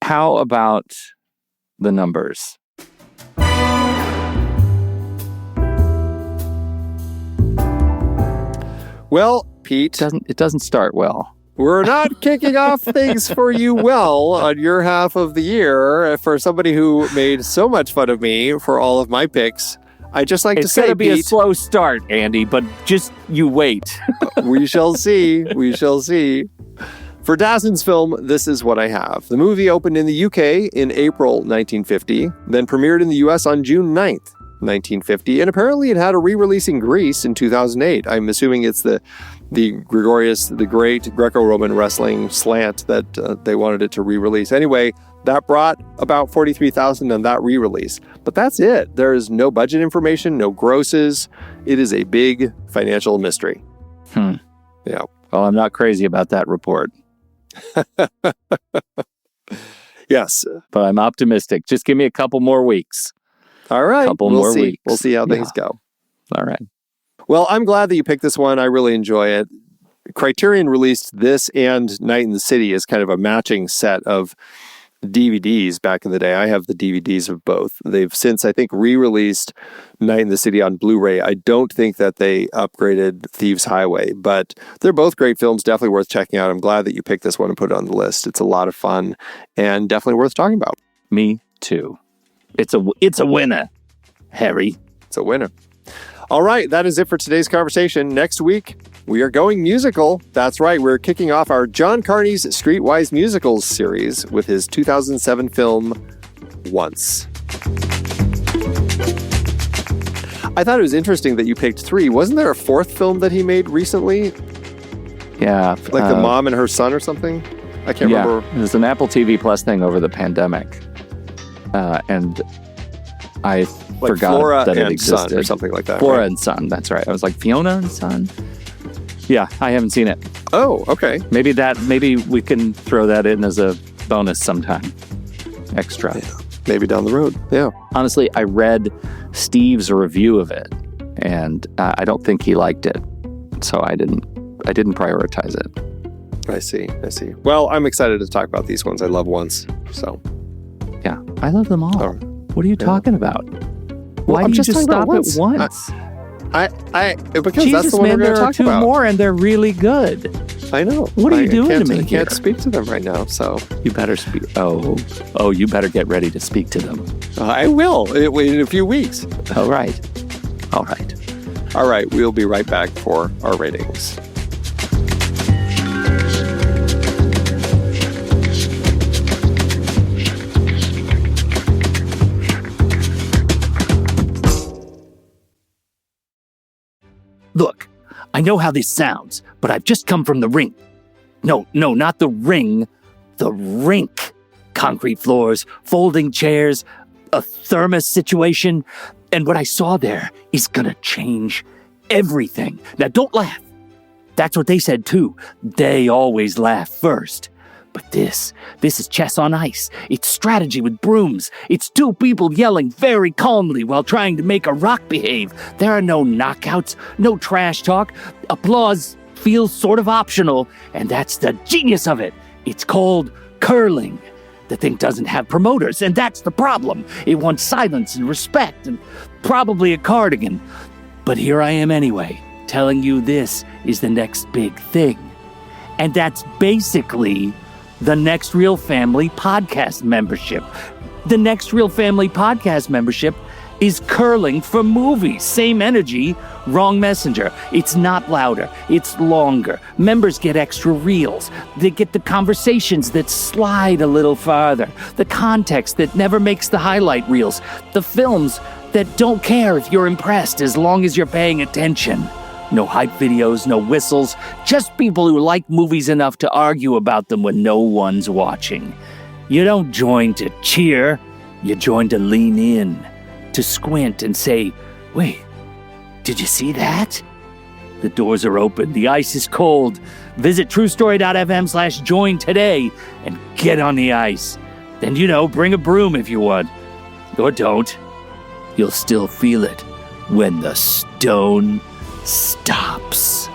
How about the numbers? Well, Pete, It doesn't start well. We're not kicking off things for you well on your half of the year. For somebody who made so much fun of me for all of my picks, I just like to say, it's going to be Pete, a slow start, Andy, but just you wait. we shall see. We shall see. For Dassin's film, this is what I have. The movie opened in the UK in April 1950, then premiered in the US on June 9th, 1950, and apparently it had a re-release in Greece in 2008. I'm assuming it's the Gregorius the Great Greco-Roman wrestling slant that they wanted it to re-release. Anyway, that brought about $43,000 on that re-release. But that's it. There is no budget information, no grosses. It is a big financial mystery. Yeah. Well, I'm not crazy about that report. Yes. But I'm optimistic. Just give me a couple more weeks. All right. We'll see. We'll see how things go. All right. Well, I'm glad that you picked this one. I really enjoy it. Criterion released this and Night in the City as kind of a matching set of DVDs back in the day. I have the DVDs of both. They've since, I think, re-released Night in the City on Blu-ray. I don't think that they upgraded Thieves Highway, but they're both great films, definitely worth checking out. I'm glad that you picked this one and put it on the list. It's a lot of fun and definitely worth talking about. Me too. It's a winner, Harry. It's a winner. All right, that is it for today's conversation. Next week, we are going musical. That's right, we're kicking off our John Carney's Streetwise Musicals series with his 2007 film, Once. I thought it was interesting that you picked 3. Wasn't there a 4th film that he made recently? Yeah. Like The Mom and Her Son or something? I can't remember. It was an Apple TV Plus thing over the pandemic. And I forgot Flora that and it existed. Son or something like that. Flora right? and Son, that's right. I was like, Fiona and Son? Yeah, I haven't seen it. Oh, okay. Maybe we can throw that in as a bonus sometime. Extra. Yeah, maybe down the road. Yeah. Honestly, I read Steve's review of it, and I don't think he liked it. So I didn't prioritize it. I see. Well, I'm excited to talk about these ones. I love Once. So. Yeah, I love them all. What are you talking about? Why I'm do you just just talking about stop at once? Because Jesus, that's the one man, we're going there to are talk 2 about. more, and they're really good. I know. What are you doing to me I here? can't speak to them right now, so. You better speak. Oh, you better get ready to speak to them. I will in a few weeks. All right. All right. We'll be right back for our ratings. Look, I know how this sounds, but I've just come from the ring. No, not the ring. The rink. Concrete floors, folding chairs, a thermos situation. And what I saw there is gonna change everything. Now, don't laugh. That's what they said too. They always laugh first. But this is chess on ice. It's strategy with brooms. It's two people yelling very calmly while trying to make a rock behave. There are no knockouts, no trash talk. Applause feels sort of optional, and that's the genius of it. It's called curling. The thing doesn't have promoters, and that's the problem. It wants silence and respect and probably a cardigan. But here I am anyway, telling you this is the next big thing. And that's basically the Next Real Family podcast membership. The Next Real Family podcast membership is curling for movies. Same energy, wrong messenger. It's not louder, it's longer. Members get extra reels. They get the conversations that slide a little farther. The context that never makes the highlight reels. The films that don't care if you're impressed as long as you're paying attention. No hype videos, no whistles, just people who like movies enough to argue about them when no one's watching. You don't join to cheer, you join to lean in, to squint and say, wait, did you see that? The doors are open, the ice is cold. Visit truestory.fm/join today and get on the ice. Then, bring a broom if you want. Or don't. You'll still feel it when the stone stops.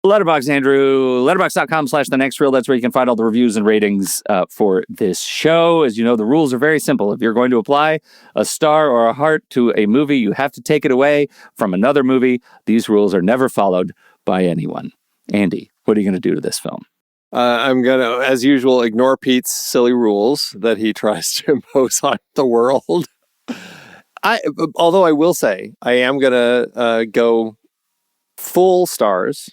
Letterboxd, Andrew. Letterboxd.com/thenextreel. That's where you can find all the reviews and ratings for this show. As you know, the rules are very simple. If you're going to apply a star or a heart to a movie, you have to take it away from another movie. These rules are never followed by anyone. Andy, what are you going to do to this film? I'm going to, as usual, ignore Pete's silly rules that he tries to impose on the world. Although I will say, I am going to go full stars,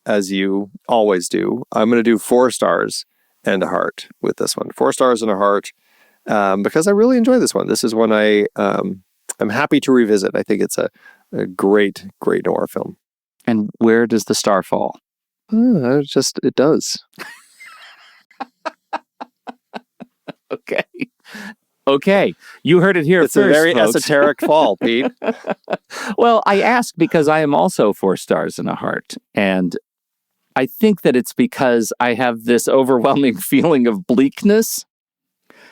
as you always do. I'm going to do 4 stars and a heart with this one. 4 stars and a heart, because I really enjoy this one. This is one I'm happy to revisit. I think it's a great noir film. And where does the star fall? It does. Okay. You heard it here it's first, a very folks. esoteric fall, Pete. Well, I ask because I am also 4 stars and a heart. And I think that it's because I have this overwhelming feeling of bleakness.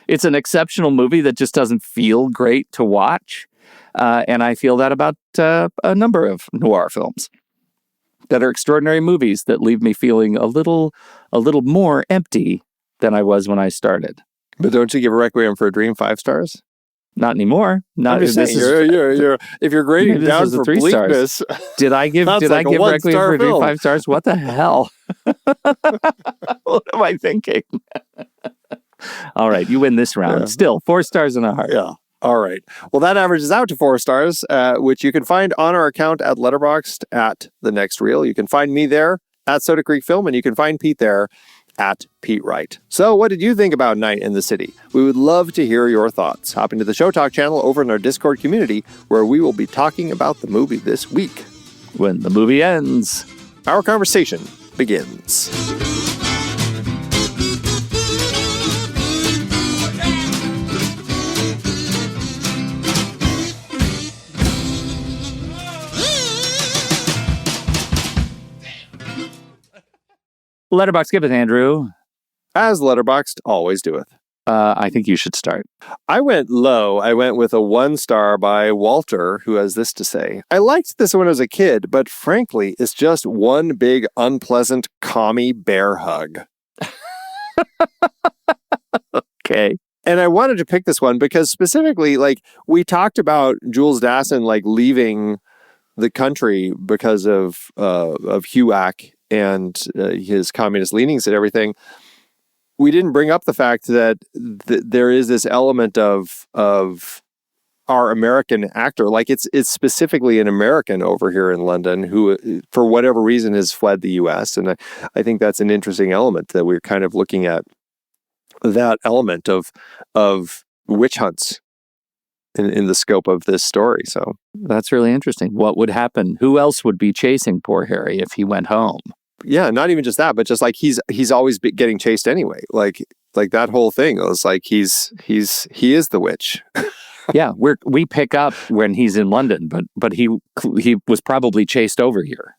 It's an exceptional movie that just doesn't feel great to watch. And I feel that about a number of noir films that are extraordinary movies that leave me feeling a little more empty than I was when I started. But don't you give Requiem for a Dream 5 stars? Not anymore. Not I'm just saying, if you're grading down for 3 bleakness, stars. Did I give like Requiem for a Dream film. 5 stars? What the hell? What am I thinking? All right, you win this round. Yeah. Still, 4 stars and a heart. Yeah. All right. Well, that averages out to 4 stars, which you can find on our account at Letterboxd at The Next Reel. You can find me there at Soda Creek Film, and you can find Pete there at Pete Wright. So what did you think about Night in the City? We would love to hear your thoughts. Hop into the Show Talk channel over in our Discord community, where we will be talking about the movie this week. When the movie ends, our conversation begins. Letterboxd, give it, Andrew. As Letterboxd always doeth. I think you should start. I went low. I went with a 1 star by Walter, who has this to say. I liked this when I was a kid, but frankly, it's just one big, unpleasant, commie bear hug. Okay. And I wanted to pick this one because specifically, we talked about Jules Dassin, leaving the country because of HUAC and his communist leanings and everything. We didn't bring up the fact that there is this element of our American actor, it's specifically an American over here in London who, for whatever reason, has fled the U.S. And I think that's an interesting element that we're kind of looking at, that element of witch hunts in the scope of this story. So that's really interesting. What would happen? Who else would be chasing poor Harry if he went home? Yeah, not even just that, but just he's always getting chased anyway. Like that whole thing was he is the witch. Yeah, we pick up when he's in London, but he was probably chased over here.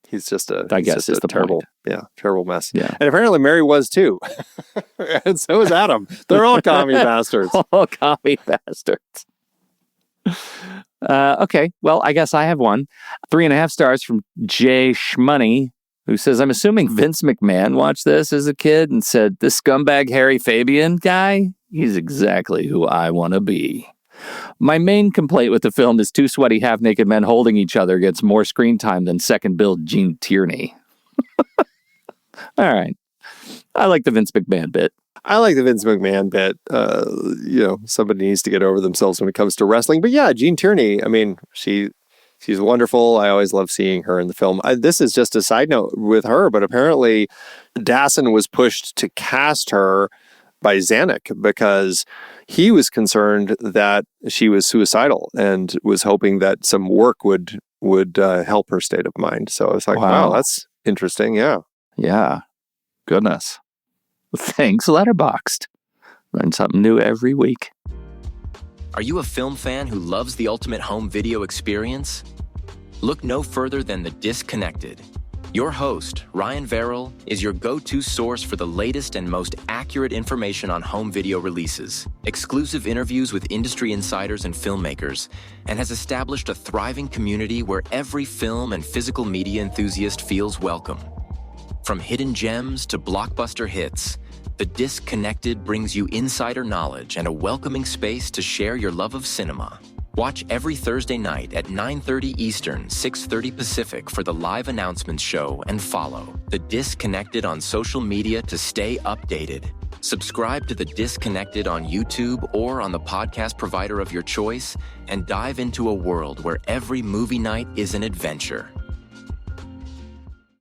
He's just a, I he's guess just is a the terrible, point. terrible mess. Yeah. And apparently Mary was too. And so is Adam. They're all commie bastards. All commie bastards. Okay, well, I guess I have one. 3.5 stars from Jay Schmoney, who says, I'm assuming Vince McMahon watched this as a kid and said, this scumbag Harry Fabian guy, he's exactly who I want to be. My main complaint with the film is 2 sweaty half-naked men holding each other gets more screen time than second build Gene Tierney. All right. I like the Vince McMahon bit. I like the Vince McMahon bit. Somebody needs to get over themselves when it comes to wrestling. But yeah, Gene Tierney, I mean, she's wonderful. I always love seeing her in the film. This is just a side note with her, but apparently Dassin was pushed to cast her by Zanuck because he was concerned that she was suicidal and was hoping that some work would help her state of mind. So I was like, wow, that's interesting. Yeah. Yeah. Goodness. Thanks, Letterboxd. Learn something new every week. Are you a film fan who loves the ultimate home video experience? Look no further than The Disconnected. Your host, Ryan Verrill, is your go-to source for the latest and most accurate information on home video releases, exclusive interviews with industry insiders and filmmakers, and has established a thriving community where every film and physical media enthusiast feels welcome. From hidden gems to blockbuster hits, The Disconnected brings you insider knowledge and a welcoming space to share your love of cinema. Watch every Thursday night at 9:30 Eastern, 6:30 Pacific for the live announcements show and follow The Disconnected on social media to stay updated. Subscribe to The Disconnected on YouTube or on the podcast provider of your choice and dive into a world where every movie night is an adventure.